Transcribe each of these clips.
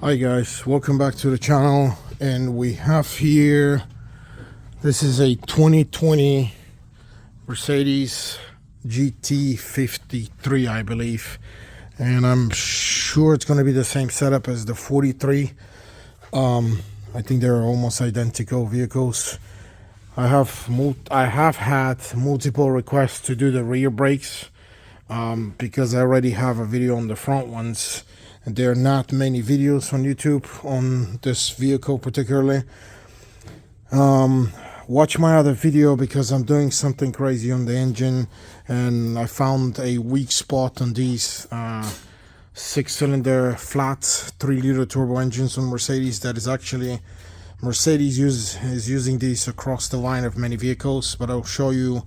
Hi guys, welcome back to the channel. And we have here, this is a 2020 Mercedes GT53, I believe, and I'm sure it's going to be the same setup as the 43. I think they're almost identical vehicles. I have had multiple requests to do the rear brakes because I already have a video on the front ones. And there are not many videos on YouTube on this vehicle particularly. Watch my other video because I'm doing something crazy on the engine, and I found a weak spot on these 6-cylinder flat 3-liter turbo engines on Mercedes. That is actually Mercedes is using these across the line of many vehicles, but I'll show you,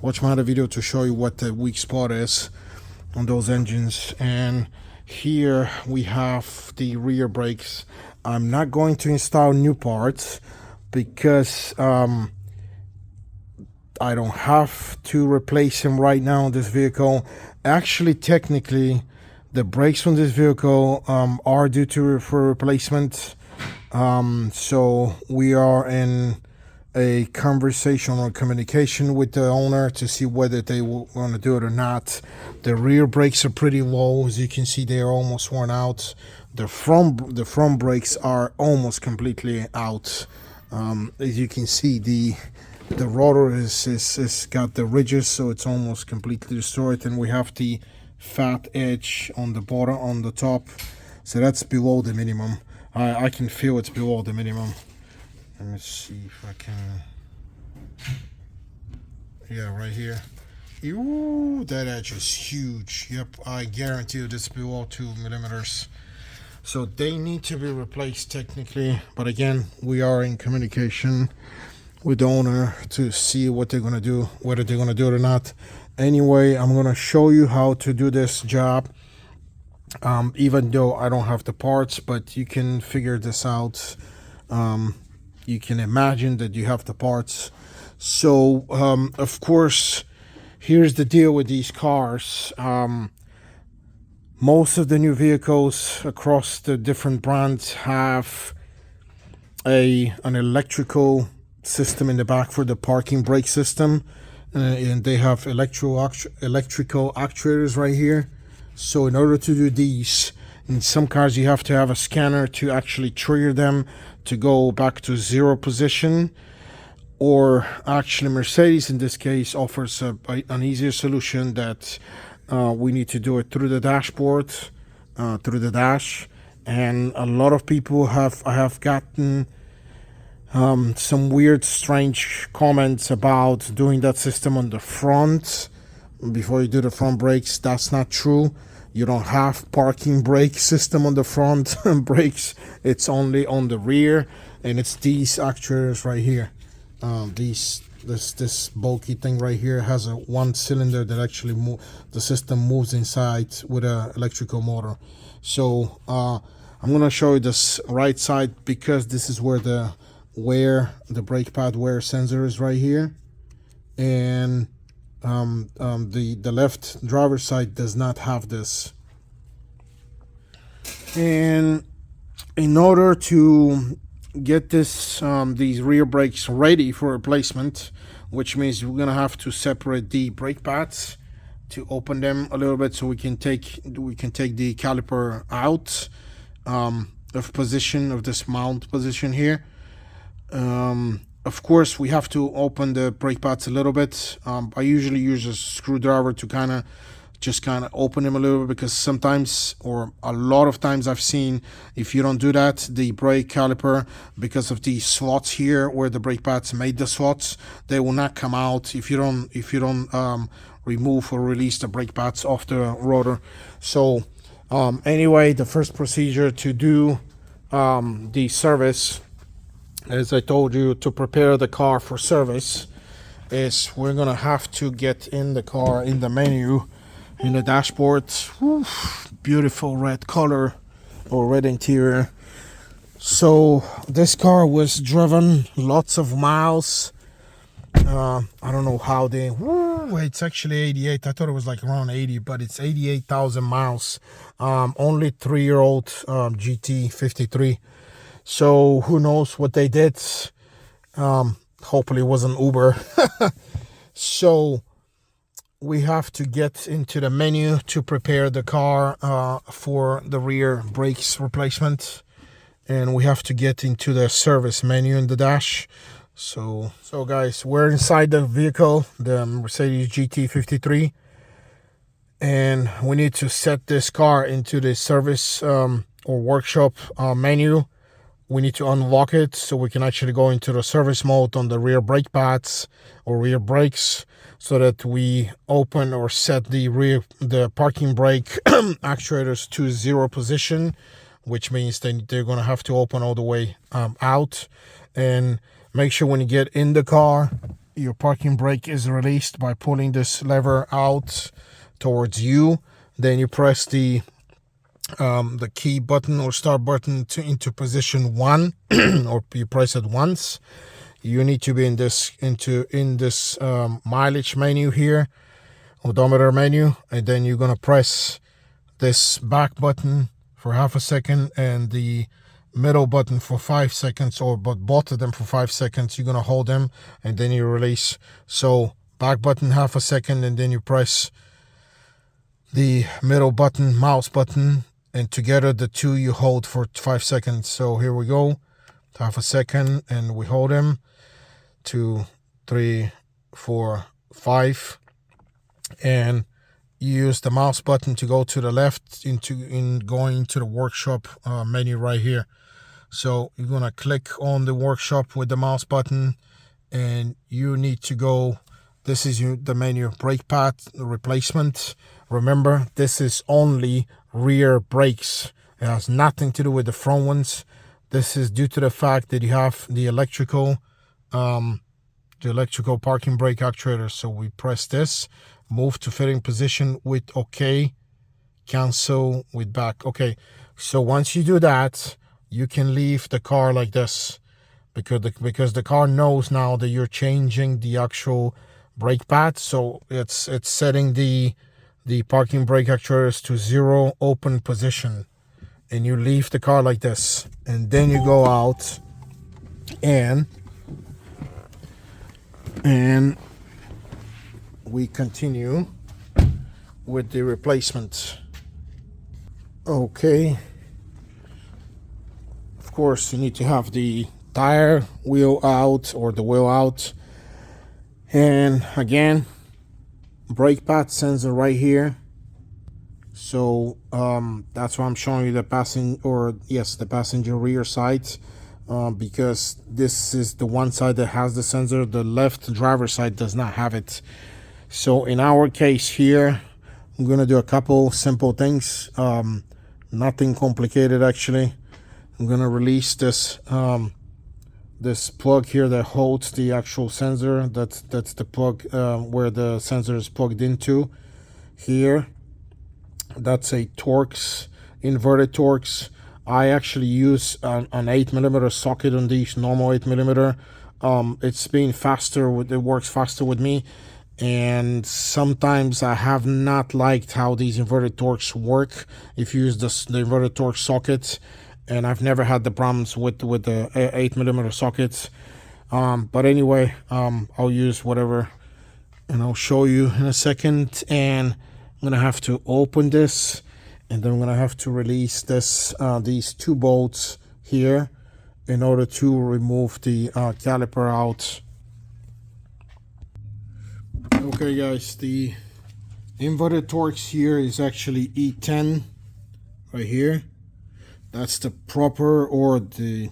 watch my other video to show you what the weak spot is on those engines. And here we have the rear brakes. I'm not going to install new parts because I don't have to replace them right now on this vehicle. Actually, technically, the brakes on this vehicle are due for replacement. So we are in a conversation or communication with the owner to see whether they want to do it or not. The rear brakes are pretty low, as you can see. They are almost worn out. The front brakes are almost completely out. As you can see, the rotor is got the ridges, so it's almost completely destroyed, and we have the fat edge on the bottom, on the top, so that's below the minimum. I can feel it's below the minimum. Let me see if I can. Yeah, right here. Ooh, that edge is huge. Yep, I guarantee you this below 2 millimeters. So they need to be replaced technically. But again, we are in communication with the owner to see what they're gonna do, whether they're gonna do it or not. Anyway, I'm gonna show you how to do this job. Even though I don't have the parts, but you can figure this out. You can imagine that you have the parts. So of course, here's the deal with these cars. Most of the new vehicles across the different brands have an electrical system in the back for the parking brake system, and they have electrical actuators right here. So in order to do these, in some cars you have to have a scanner to actually trigger them to go back to zero position, or actually Mercedes in this case offers an easier solution that we need to do it through the dashboard, through the dash. And a lot of people I have gotten some weird, strange comments about doing that system on the front before you do the front brakes. That's not true. You don't have parking brake system on the front brakes. It's only on the rear, and it's these actuators right here. This bulky thing right here has a 1 cylinder that actually the system moves inside with an electrical motor. So I'm gonna show you this right side because this is where the brake pad wear sensor is right here, and the left driver's side does not have this. And in order to get this these rear brakes ready for replacement, which means we're gonna have to separate the brake pads to open them a little bit so we can take the caliper out of position, of this mount position here. Of course, we have to open the brake pads a little bit. I usually use a screwdriver to kind of open them a little bit, because sometimes, or a lot of times, I've seen if you don't do that, the brake caliper, because of the slots here where the brake pads made the slots, they will not come out if you don't remove or release the brake pads off the rotor. So anyway, the first procedure to do the service, as I told you, to prepare the car for service, is we're gonna have to get in the car, in the menu, in the dashboard. Oof, beautiful red color, or red interior. So this car was driven lots of miles. I don't know how they It's actually 88. I thought it was like around 80, but it's 88,000 miles. Only 3-year-old GT53. So who knows what they did. Hopefully it wasn't Uber. So we have to get into the menu to prepare the car for the rear brakes replacement. And we have to get into the service menu in the dash. So guys, we're inside the vehicle, the Mercedes GT53, and we need to set this car into the service or workshop menu. We need to unlock it so we can actually go into the service mode on the rear brake pads or rear brakes, so that we open or set the parking brake actuators to 0 position, which means they're going to have to open all the way out. And make sure when you get in the car, your parking brake is released by pulling this lever out towards you. Then you press the key button or start button into position 1, or you press it once. You need to be in this mileage menu here, odometer menu, and then you're gonna press this back button for half a second and the middle button for 5 seconds, or but both of them for 5 seconds. You're gonna hold them and then you release. So back button half a second, and then you press the middle button, mouse button, and together the two you hold for 5 seconds. So here we go, half a second, and we hold them. 2, 3, 4, 5, and use the mouse button to go to the left going to the workshop menu right here. So you're gonna click on the workshop with the mouse button, and you need to go. This is the menu, brake pad replacement. Remember, this is only rear brakes. It has nothing to do with the front ones. This is due to the fact that you have the electrical parking brake actuator. So we press this, move to fitting position with OK, cancel with back. Okay, so once you do that, you can leave the car like this, because the car knows now that you're changing the actual brake pad. So it's setting the parking brake actuators to 0 open position, and you leave the car like this, and then you go out and we continue with the replacement. Okay, of course you need to have the tire wheel out, or the wheel out, and again, brake pad sensor right here. So that's why I'm showing you the passenger rear side, because this is the one side that has the sensor. The left driver side does not have it. So in our case here, I'm gonna do a couple simple things, nothing complicated actually. I'm gonna release this this plug here that holds the actual sensor. That's the plug where the sensor is plugged into here. That's a Torx, inverted Torx. I actually use an 8mm socket on these, normal 8mm. It's been faster it works faster with me, and sometimes I have not liked how these inverted Torx work if you use the inverted Torx socket, and I've never had the problems with the 8mm sockets. But anyway, I'll use whatever, and I'll show you in a second. And I'm gonna have to open this, and then I'm gonna have to release this these 2 bolts here in order to remove the caliper out. Okay guys, the inverted Torx here is actually E10 right here. That's the proper, or the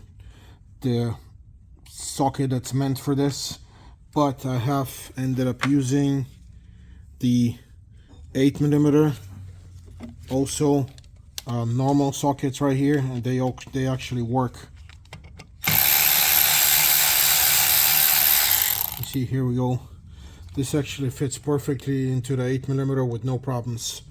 socket that's meant for this, but I have ended up using the 8mm, also normal sockets right here, and they actually work. You see, here we go. This actually fits perfectly into the 8mm with no problems.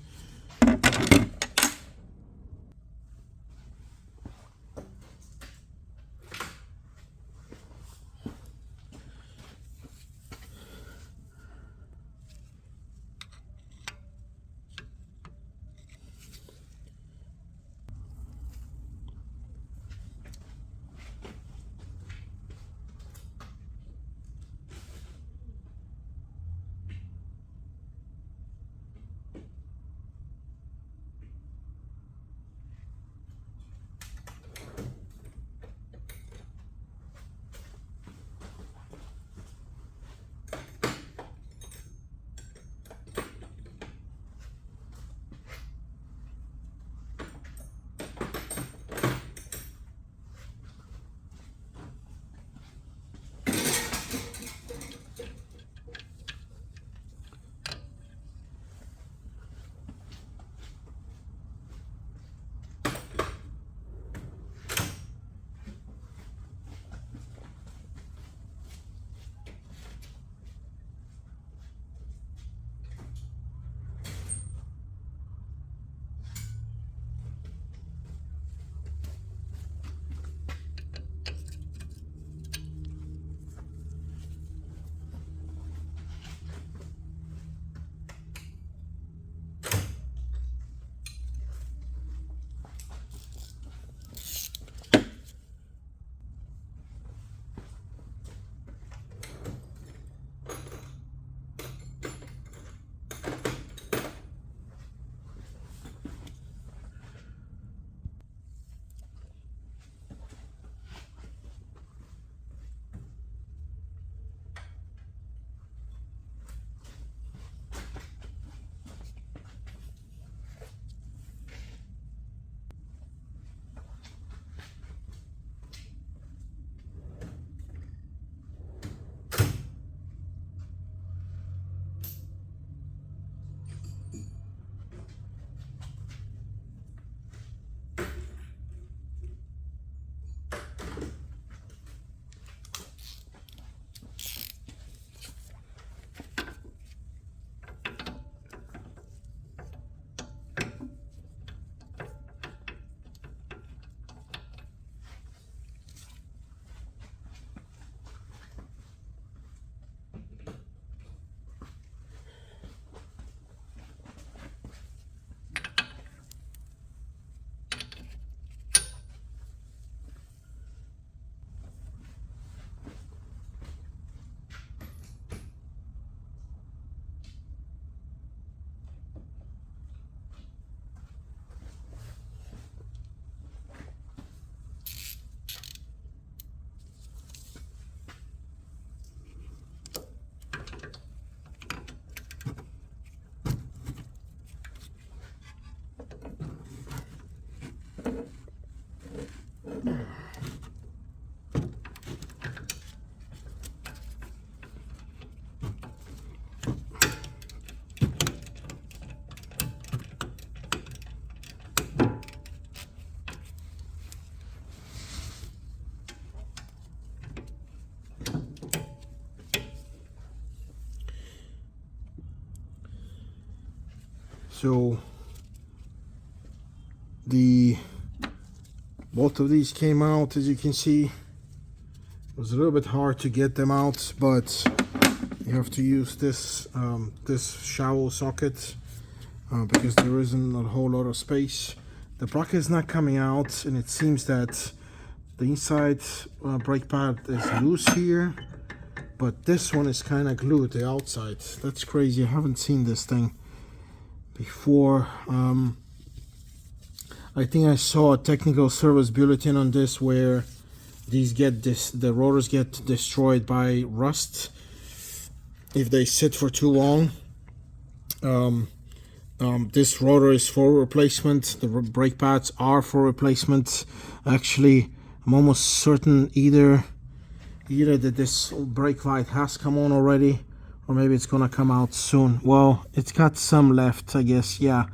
So both of these came out, as you can see. It was a little bit hard to get them out, but you have to use this this shallow socket because there isn't a whole lot of space. The bracket is not coming out, and it seems that the inside brake pad is loose here, but this one is kind of glued, the outside. That's crazy. I haven't seen this thing before. I think I saw a technical service bulletin on this where the rotors get destroyed by rust if they sit for too long. This rotor is for replacement. The brake pads are for replacement. Actually, I'm almost certain either that this brake light has come on already, or maybe it's gonna come out soon. Well, it's got some left, I guess. Yeah,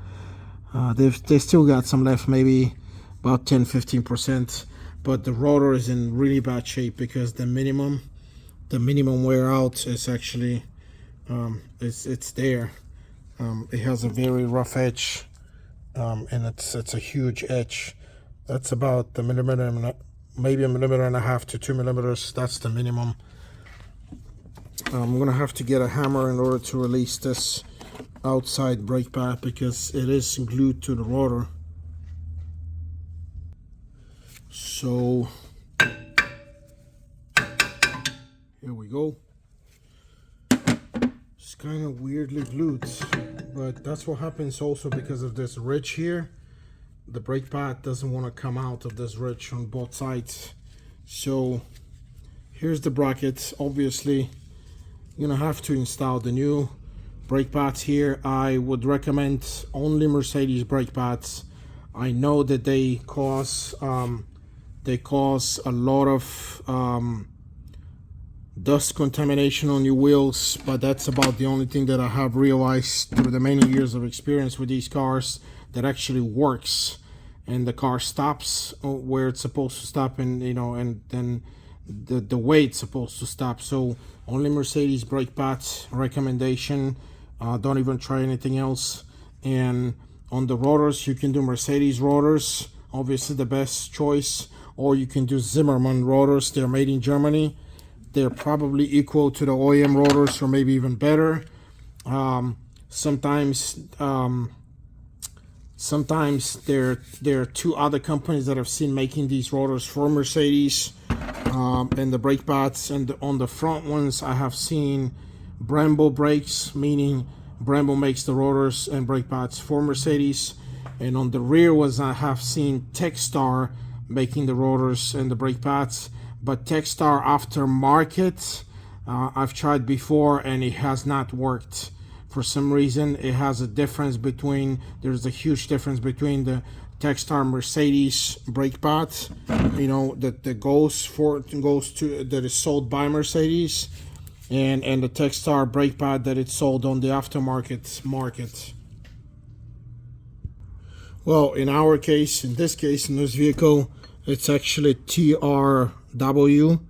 they still got some left, maybe about 10-15%. But the rotor is in really bad shape because the minimum wear out is actually it's there. It has a very rough edge, and it's a huge edge. That's about a millimeter, maybe 1.5 millimeters to 2 millimeters. That's the minimum. I'm gonna have to get a hammer in order to release this outside brake pad because it is glued to the rotor. So here we go. It's kind of weirdly glued, but that's what happens also because of this ridge here. The brake pad doesn't want to come out of this ridge on both sides. So here's the bracket. Obviously you're gonna have to install the new brake pads here. I would recommend only Mercedes brake pads. I know that they cause a lot of dust contamination on your wheels, but that's about the only thing that I have realized through the many years of experience with these cars that actually works, and the car stops where it's supposed to stop, and and then the way it's supposed to stop. So only Mercedes brake pads recommendation. Don't even try anything else. And on the rotors, you can do Mercedes rotors, obviously the best choice, or you can do Zimmermann rotors. They're made in Germany. They're probably equal to the OEM rotors, or maybe even better. Sometimes there are two other companies that I've seen making these rotors for Mercedes, and the brake pads. And on the front ones, I have seen Brembo brakes, meaning Brembo makes the rotors and brake pads for Mercedes. And on the rear ones, I have seen Techstar making the rotors and the brake pads. But Techstar aftermarket, I've tried before, and it has not worked. For some reason, it has a difference between, there's a huge difference between the Techstar Mercedes brake pads, that is sold by Mercedes, and the Techstar brake pad that it's sold on the aftermarket market. Well, in this vehicle, it's actually TRW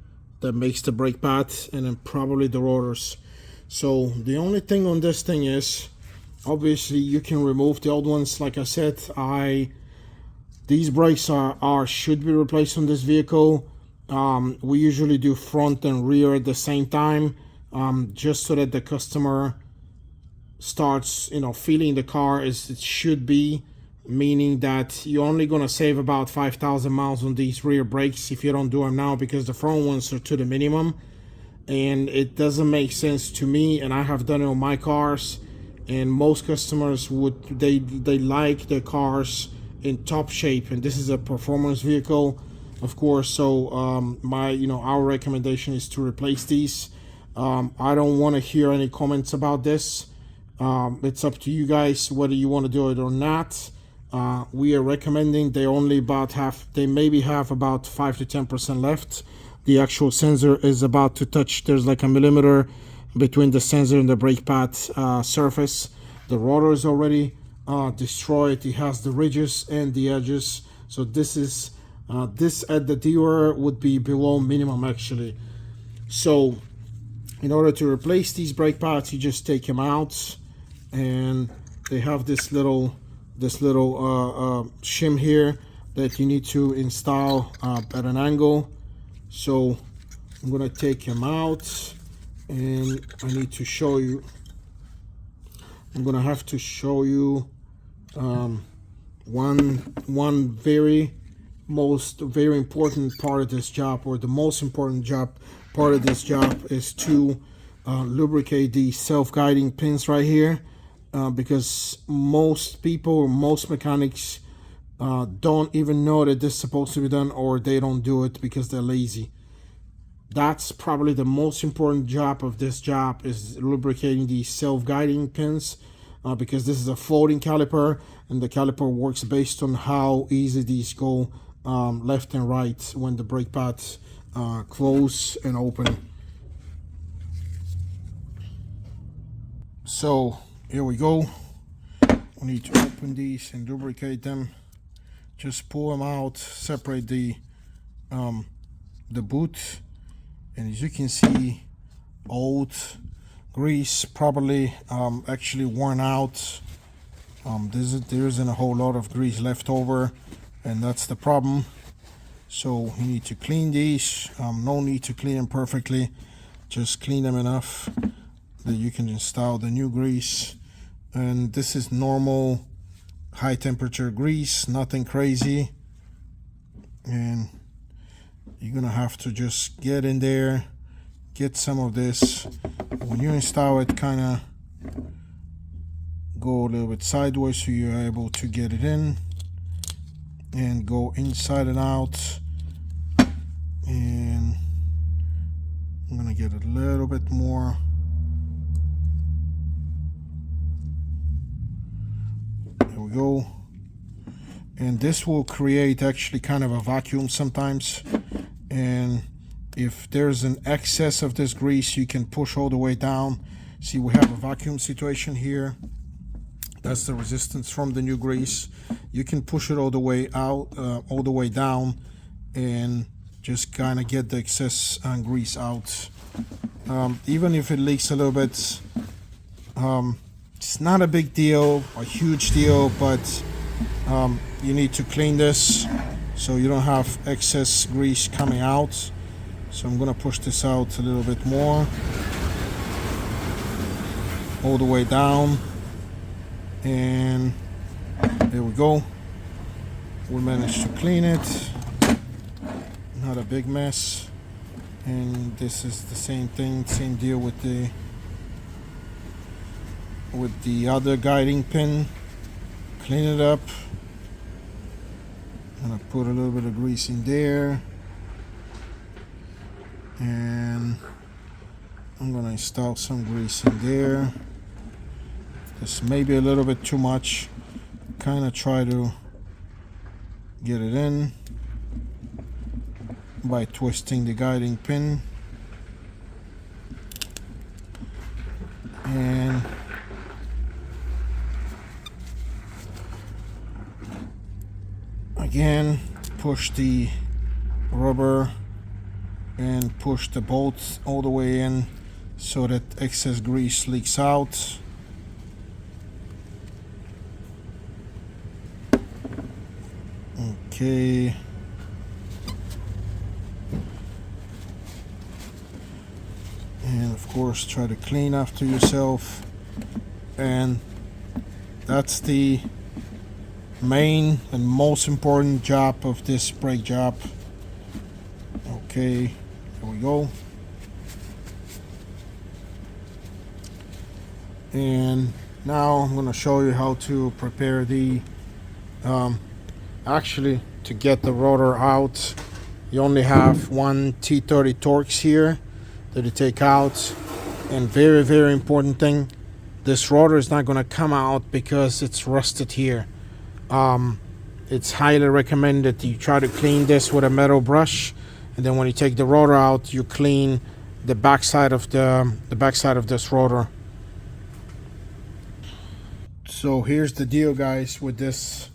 that makes the brake pad, and then probably the rotors. So the only thing on this thing is, obviously you can remove the old ones. Like I said, these brakes should be replaced on this vehicle. We usually do front and rear at the same time, just so that the customer starts, feeling the car as it should be, meaning that you're only going to save about 5,000 miles on these rear brakes if you don't do them now, because the front ones are to the minimum, and it doesn't make sense to me. And I have done it on my cars, and most customers they like their cars in top shape, and this is a performance vehicle, of course. So our recommendation is to replace these. I don't want to hear any comments about this. It's up to you guys whether you want to do it or not. We are recommending they maybe have about 5 to 10% left. The actual sensor is about to touch, there's like 1 millimeter between the sensor and the brake pad surface. The rotor is already destroyed. It has the ridges and the edges. So this at the dealer would be below minimum actually. So in order to replace these brake pads, you just take them out, and they have this little shim here that you need to install at an angle. So I'm gonna take him out, and I need to show you. I'm gonna have to show you one very important part of this job, or the most important part of this job, is to lubricate these self-guiding pins right here, because most people or most mechanics don't even know that this is supposed to be done, or they don't do it because they're lazy. That's probably the most important job of this job, is lubricating these self-guiding pins, because this is a floating caliper, and the caliper works based on how easy these go left and right when the brake pads close and open. So here we go. We need to open these and lubricate them. Just pull them out, separate the boot, and as you can see, old grease, probably actually worn out. There isn't a whole lot of grease left over, and that's the problem. So you need to clean these. No need to clean them perfectly, just clean them enough that you can install the new grease. And this is normal high temperature grease, nothing crazy. And you're gonna have to just get in there, get some of this. When you install it, kind of go a little bit sideways so you're able to get it in, and go inside and out. And I'm gonna get a little bit more. There we go. And this will create actually kind of a vacuum sometimes, and if there's an excess of this grease, you can push all the way down. See, we have a vacuum situation here. That's the resistance from the new grease. You can push it all the way out, all the way down, and just kind of get the excess grease out. Even if it leaks a little bit, it's not a big deal, a huge deal, but you need to clean this so you don't have excess grease coming out. So I'm gonna push this out a little bit more, all the way down, and there we go. We managed to clean it, not a big mess. And this is the same thing, same deal with the other guiding pin. Clean it up. I'm gonna put a little bit of grease in there, and I'm gonna install some grease in there. This may be a little bit too much. Kind of try to get it in by twisting the guiding pin, and again push the rubber and push the bolts all the way in so that excess grease leaks out. Okay. And of course, try to clean after yourself. And that's the main and most important job of this brake job. Okay, here we go. And now I'm going to show you how to prepare the actually, to get the rotor out. You only have one T30 Torx here that you take out. And very important thing, this rotor is not going to come out because it's rusted here. It's highly recommended that you try to clean this with a metal brush, and then when you take the rotor out, you clean the backside of this rotor. So here's the deal, guys, with this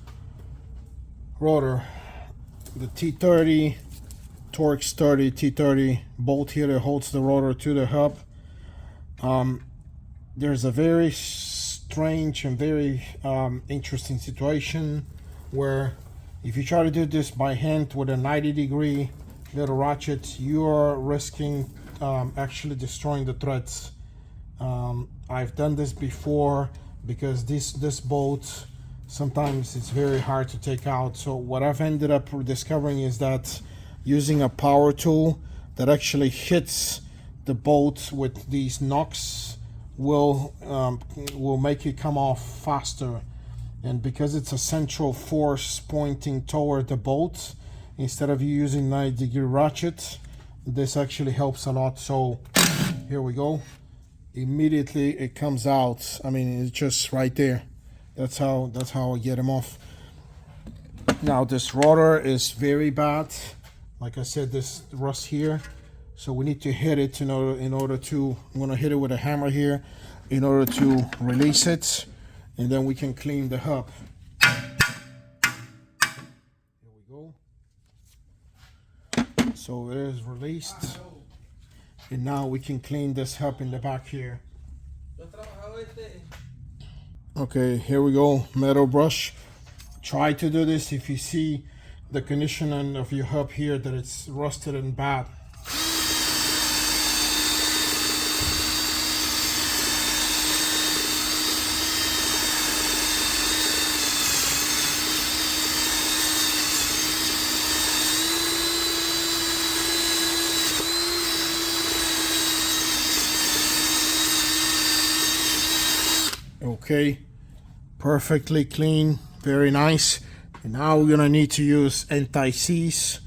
rotor. The T30 Torx 30 T30 bolt here that holds the rotor to the hub. There's a very strange and very interesting situation where if you try to do this by hand with a 90-degree little ratchet, you are risking actually destroying the threads. I've done this before because this bolt sometimes it's very hard to take out. So what I've ended up discovering is that using a power tool that actually hits the bolt with these knocks will make it come off faster. And because it's a central force pointing toward the bolt, instead of you using 90-degree ratchet, this actually helps a lot. So here we go. Immediately it comes out. I mean, it's just right there. That's how I get them off. Now this rotor is very bad. Like I said, this rust here. So we need to hit it in order to, I'm gonna hit it with a hammer here in order to release it. And then we can clean the hub. Here we go. So it is released. And now we can clean this hub in the back here. Okay, here we go, metal brush. Try to do this if you see the condition of your hub here that it's rusted and bad. Okay, perfectly clean, very nice. And now we're gonna need to use anti-seize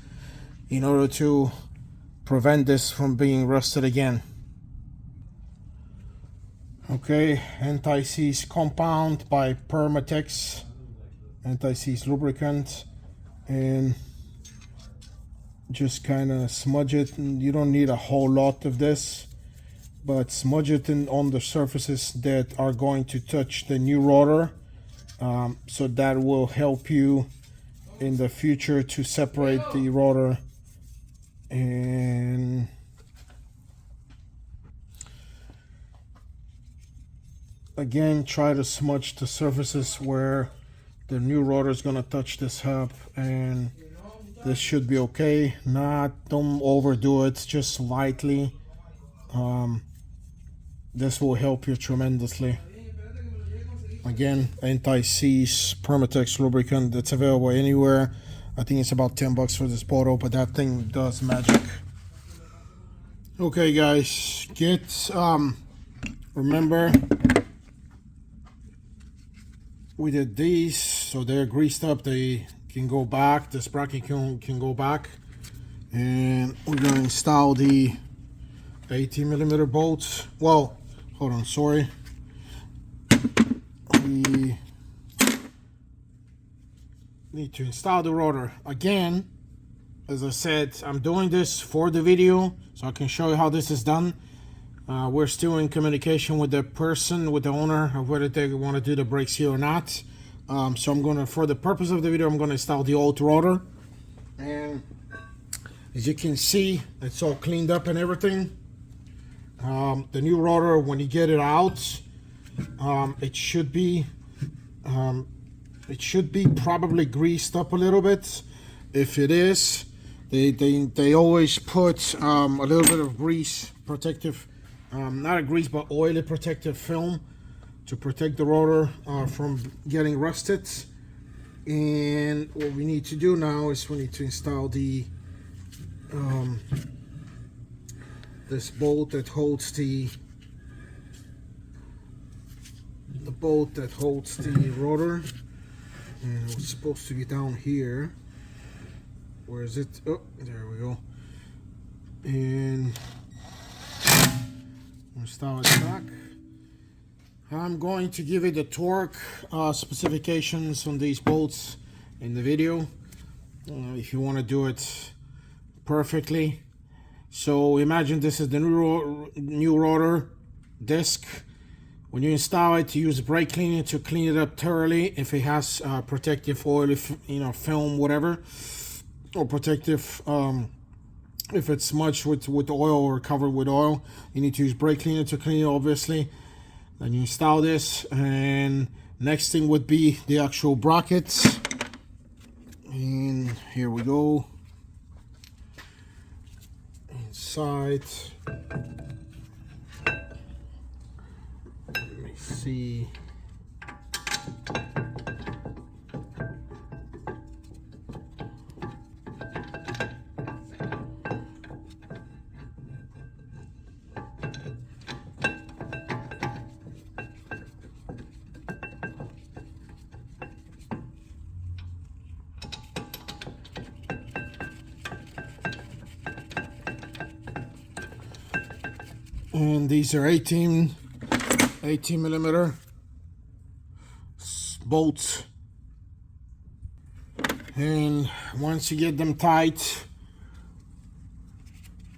in order to prevent this from being rusted again. Okay, anti-seize compound by Permatex, anti-seize lubricant, and just kind of smudge it. And you don't need a whole lot of this, but smudge it on the surfaces that are going to touch the new rotor, so that will help you in the future to separate the rotor. And again, try to smudge the surfaces where the new rotor is going to touch this hub, and this should be okay. Don't overdo it, just lightly. This will help you tremendously. Again, anti-seize Permatex lubricant that's available anywhere. I think it's about 10 bucks for this bottle, but that thing does magic. Okay guys, remember we did these, so they're greased up, they can go back, this bracket can go back. And we're gonna install the 18mm bolts. Well, hold on, sorry. We need to install the rotor. Again, as I said, I'm doing this for the video so I can show you how this is done. We're still in communication with the person, with the owner, of whether they want to do the brakes here or not. So I'm gonna, for the purpose of the video, I'm gonna install the old rotor. And as you can see, it's all cleaned up and everything. The new rotor, when you get it out, it should be probably greased up a little bit. If it is, they always put a little bit of grease protective, not a grease but oily protective film to protect the rotor from getting rusted. And what we need to do now is we need to install the this bolt that holds the rotor, and it's supposed to be down here. Where is it? Oh, there we go. And install it back. I'm going to give it the torque specifications on these bolts in the video if you want to do it perfectly. So imagine this is the new rotor disc. When you install it, you use brake cleaner to clean it up thoroughly. If it has protective oil, film, whatever, or protective, if it's smudged with oil or covered with oil, you need to use brake cleaner to clean it, obviously. Then you install this, and next thing would be the actual brackets. And here we go. Inside. Let me see. And these are 18 millimeter bolts. And once you get them tight,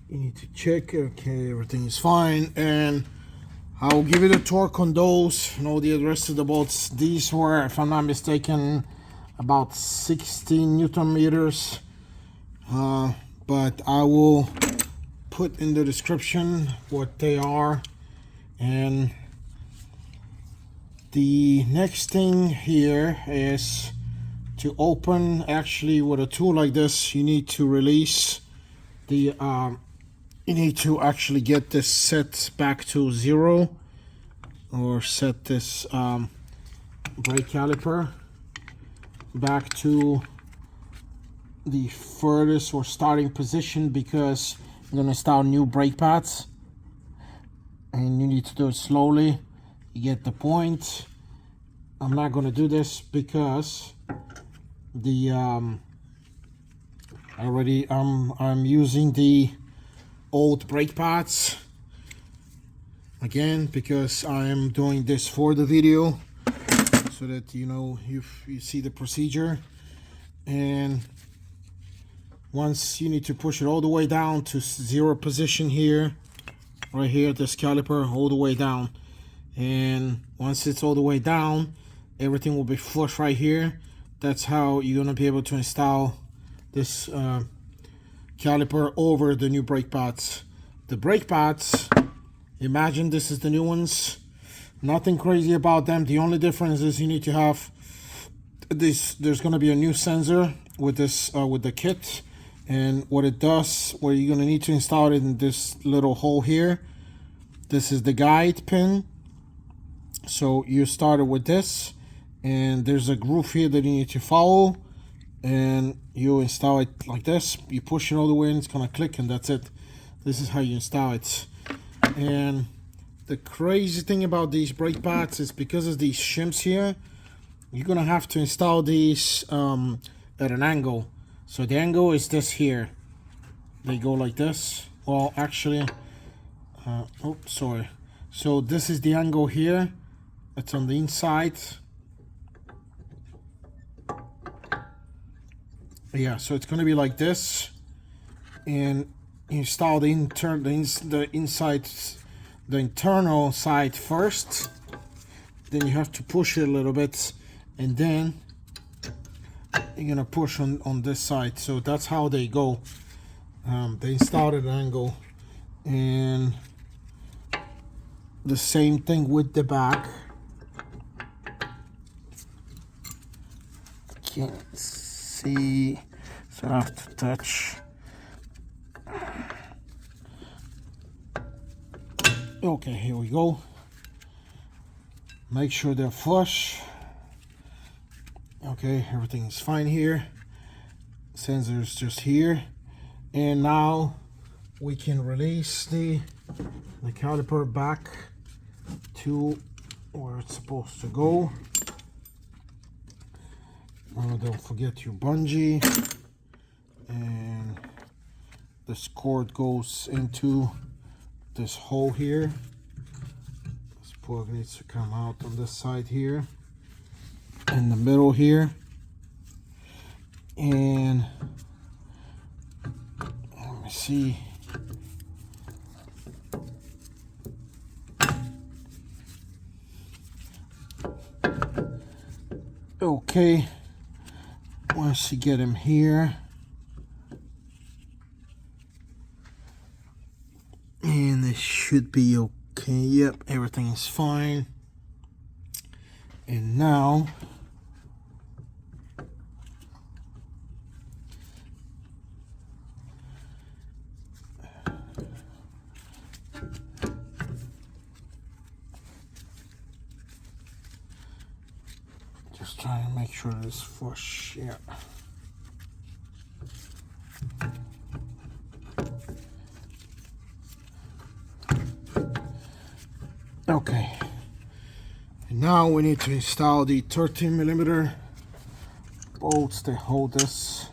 you need to check, okay, everything is fine. And I'll give you the torque on those, the rest of the bolts. These were, if I'm not mistaken, about 16 Newton meters. But I will put in the description what they are. And the next thing here is to open. Actually, with a tool like this, you need to release the you need to actually get this set back to 0, or set this brake caliper back to the furthest or starting position, because I'm going to install new brake pads, and you need to do it slowly. You get the point. I'm not going to do this because the I'm using the old brake pads again, because I am doing this for the video, so that you see the procedure. And once you need to push it all the way down to 0 position here, right here, this caliper, all the way down. And once it's all the way down, everything will be flush right here. That's how you're gonna be able to install this caliper over the new brake pads. The brake pads, imagine this is the new ones. Nothing crazy about them. The only difference is you need to have this. There's gonna be a new sensor with this with the kit. And what it does, where you're gonna need to install it in this little hole here. This is the guide pin. So you started with this, and there's a groove here that you need to follow, and you install it like this. You push it all the way, and it's gonna click, and that's it. This is how you install it. And the crazy thing about these brake pads is, because of these shims here, you're gonna have to install these at an angle. So the angle is this here. They go like this. Well, actually, sorry. So this is the angle here. It's on the inside. Yeah, so it's gonna be like this, and install the internal side first. Then you have to push it a little bit, and then you're gonna push on this side. So that's how they go. They installed at an angle, and the same thing with the back. Can't see, so I have to touch. Okay, here we go. Make sure they're flush. Okay, everything is fine here. Sensor's just here. And now we can release the caliper back to where it's supposed to go. Don't forget your bungee, and this cord goes into this hole here. This plug needs to come out on this side here, in the middle here. And let me see. Okay, once you get him here, and this should be Okay, yep, everything is fine. And now just trying to make sure it's flush. Yeah. Okay. And now we need to install the 13mm bolts that hold this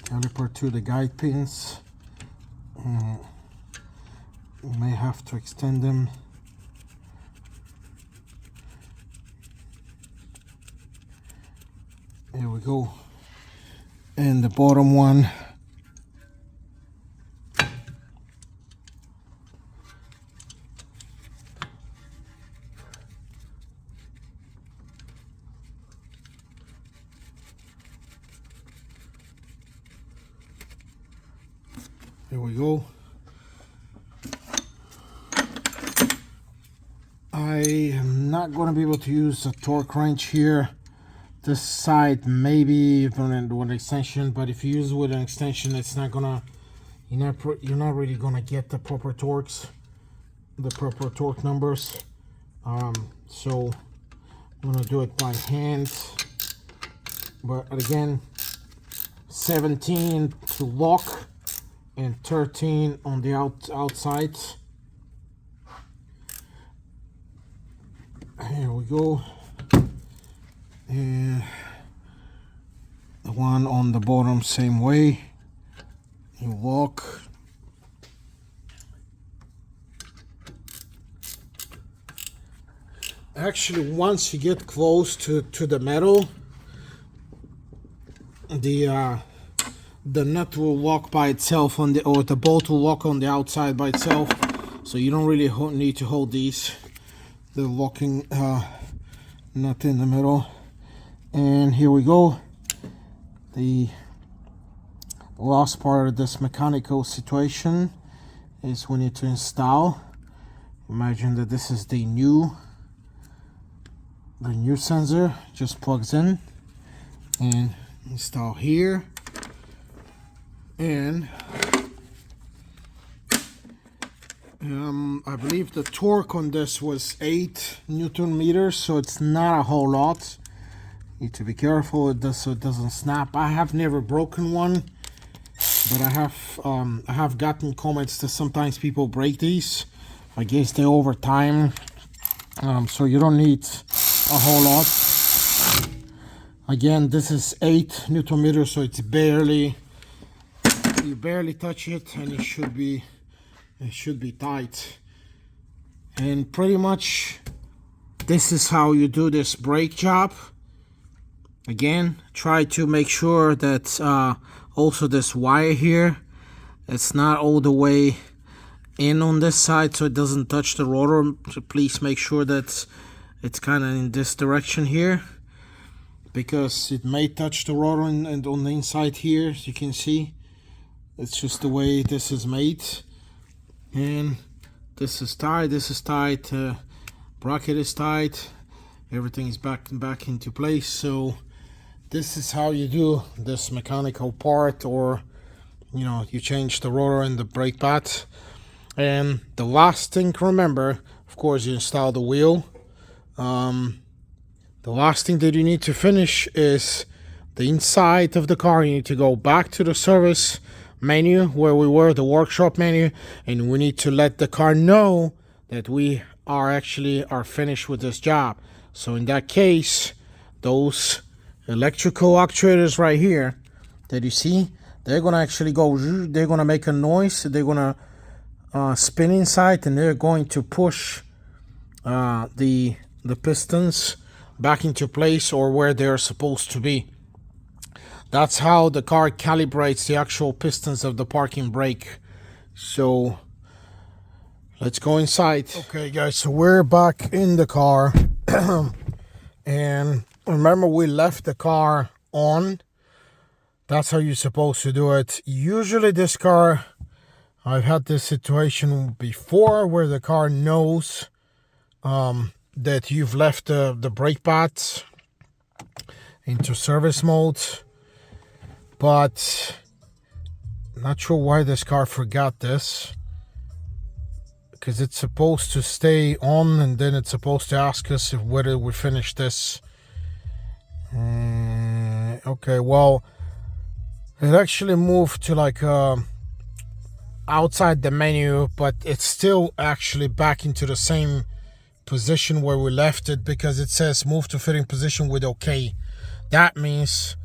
caliper to the guide pins. We may have to extend them. There we go. And the bottom one, there we go. I am not going to be able to use a torque wrench here. This side maybe with an extension, but if you use it with an extension, it's not gonna, you're not really gonna get the proper torques, the proper torque numbers. So I'm gonna do it by hand. But again, 17 to lock and 13 on the outside. Here we go. And the one on the bottom, same way. You lock. Actually, once you get close to the metal, the nut will lock by itself on the, or the bolt will lock on the outside by itself. So you don't really need to hold these. The locking nut in the middle. And here we go. The last part of this mechanical situation is we need to install. Imagine that this is the new sensor. Just plugs in and install here. And I believe the torque on this was 8 Newton meters, so it's not a whole lot. Need to be careful with this so it doesn't snap. I have never broken one, but I have gotten comments that sometimes people break these. I guess they over time, so you don't need a whole lot. Again, this is 8 Newton meters, so it's barely, you barely touch it, and it should be tight. And pretty much this is how you do this brake job. Again, try to make sure that also this wire here, it's not all the way in on this side so it doesn't touch the rotor. So please make sure that it's kind of in this direction here, because it may touch the rotor and on the inside here, as you can see. It's just the way this is made. And this is tight, this is tight, bracket is tight, everything is back into place. So this is how you do this mechanical part, or you change the rotor and the brake pads. And the last thing to remember, of course, you install the wheel. The last thing that you need to finish is the inside of the car. You need to go back to the service menu where we were, the workshop menu, and we need to let the car know that we are finished with this job. So in that case, those electrical actuators right here that you see, they're gonna actually go, they're gonna make a noise, they're gonna spin inside, and they're going to push the pistons back into place or where they're supposed to be. That's how the car calibrates the actual pistons of the parking brake. So let's go inside. Okay guys, so we're back in the car. And remember, we left the car on. That's how you're supposed to do it. Usually this car, I've had this situation before where the car knows that you've left the brake pads into service mode, but not sure why this car forgot this, because it's supposed to stay on and then it's supposed to ask us if whether we finish this. Okay, well, it actually moved to like outside the menu, but it's still actually back into the same position where we left it, because it says move to fitting position with OK. That means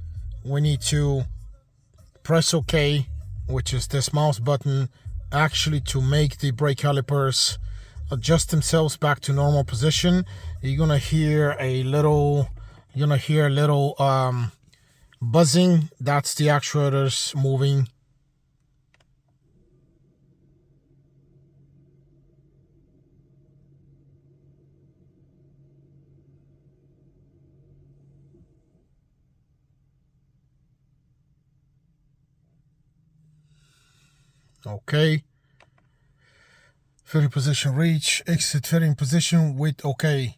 we need to press OK, which is this mouse button, actually to make the brake calipers adjust themselves back to normal position. You're gonna hear a little buzzing. That's the actuators moving. Okay, fitting position reach, exit fitting position with OK,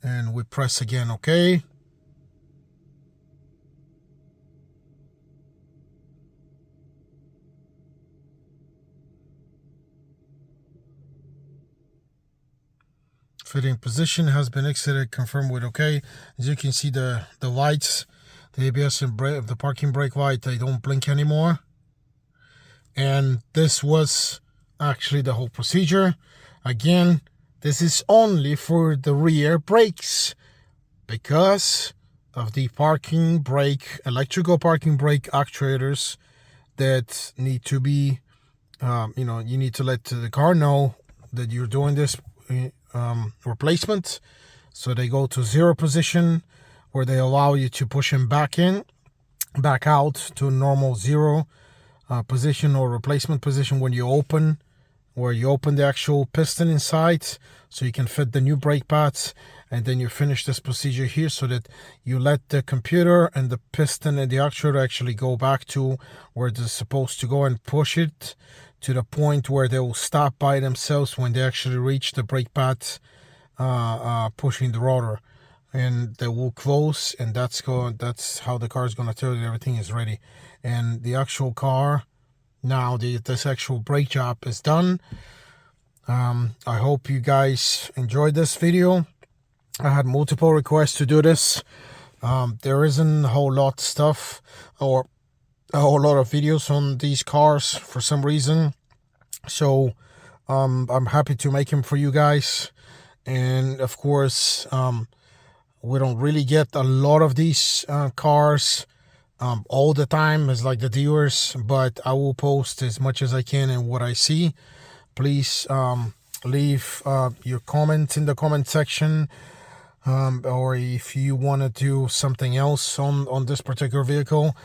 and we press again OK. Fitting position has been exited, confirmed with OK. As you can see, the lights, the ABS and the parking brake light, they don't blink anymore. And this was actually the whole procedure. Again, this is only for the rear brakes because of the parking brake, electrical parking brake actuators that need to be, you need to let the car know that you're doing this replacement. So they go to 0 position, where they allow you to push them back out to normal 0 position or replacement position when you open the actual piston inside, so you can fit the new brake pads. And then you finish this procedure here so that you let the computer and the piston and the actuator actually go back to where they're supposed to go, and push it to the point where they will stop by themselves when they actually reach the brake pads, pushing the rotor, and they will close. And that's how the car is going to tell you everything is ready. And the actual car, now this actual brake job is done. I hope you guys enjoyed this video. I had multiple requests to do this. There isn't a whole lot of stuff or a whole lot of videos on these cars for some reason, so I'm happy to make them for you guys. And of course, we don't really get a lot of these cars all the time as like the dealers, but I will post as much as I can and what I see. Please leave your comments in the comment section, or if you want to do something else on this particular vehicle,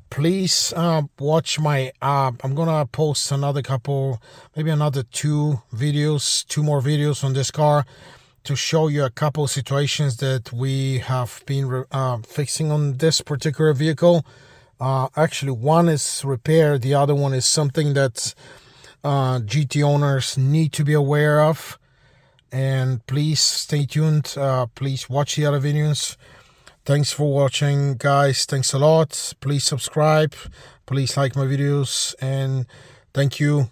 please watch my I'm gonna post another couple, maybe another two more videos on this car, to show you a couple situations that we have been fixing on this particular vehicle. Actually, one is repair, the other one is something that GT owners need to be aware of. And please stay tuned. Please watch the other videos. Thanks for watching, guys. Thanks a lot. Please subscribe. Please like my videos. And thank you.